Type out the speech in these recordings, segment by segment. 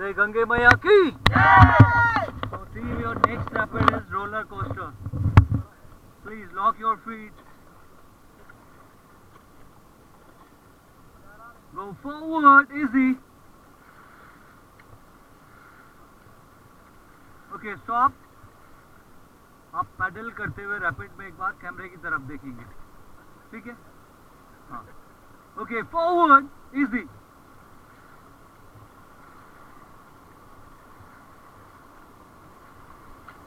Say Gange Maya ki. So team, your next rapid is roller coaster. Please lock your feet. Go forward, easy. Okay, stop. आप pedal करते हुए rapid में एक बार कैमरे की तरफ देखेंगे, ठीक है? हाँ. Okay, forward, easy.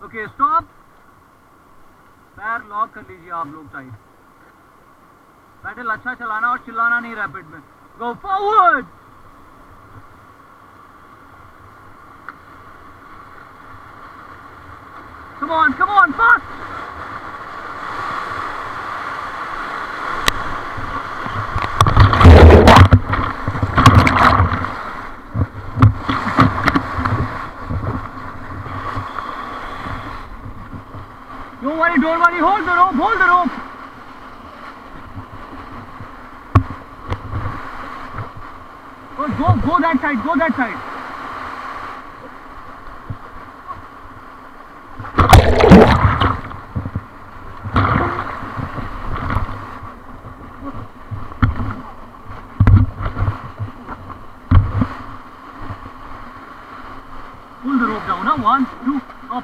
Okay, stop. पैर लॉक कर लीजिए आप लोग टाइट. पैडल अच्छा चलाना और चिल्लाना नहीं रैपिड में. Go forward. Come on, fast. Don't worry, hold the rope. Oh, go that side. Pull the rope down, huh? 1, 2, up.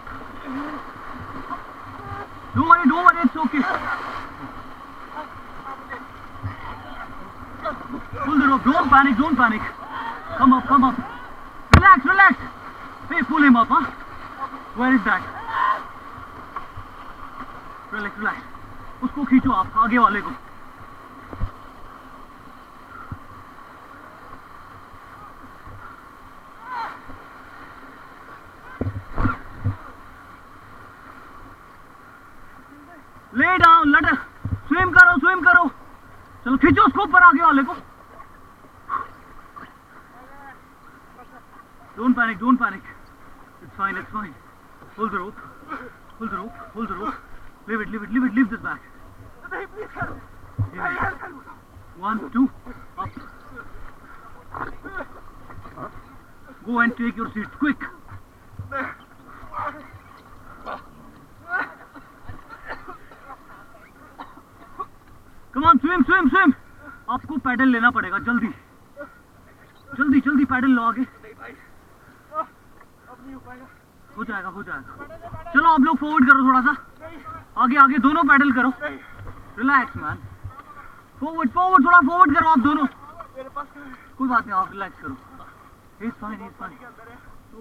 Don't worry, it's okay. Pull the rope, don't panic. Come up. Relax. Hey, pull him up, huh? Where is that? Relax. उसको खींचो आप, आगे वाले को. Lay down, let swim करो. चलो खींचो उसको ऊपर, आगे वाले को. Don't panic. It's fine. Pull the rope. Leave this back. Yeah. 1, 2, up. Go and take your seat, quick. Come on, swim. आपको पैडल लेना पड़ेगा, जल्दी पैडल लो आगे. हो जाएगा. चलो आप लोग फॉरवर्ड करो थोड़ा सा. आगे दोनों पैडल करो. Relax man. फॉरवर्ड थोड़ा फॉरवर्ड करो आप दोनों. कोई बात नहीं, आप रिलैक्स करो. He's fine.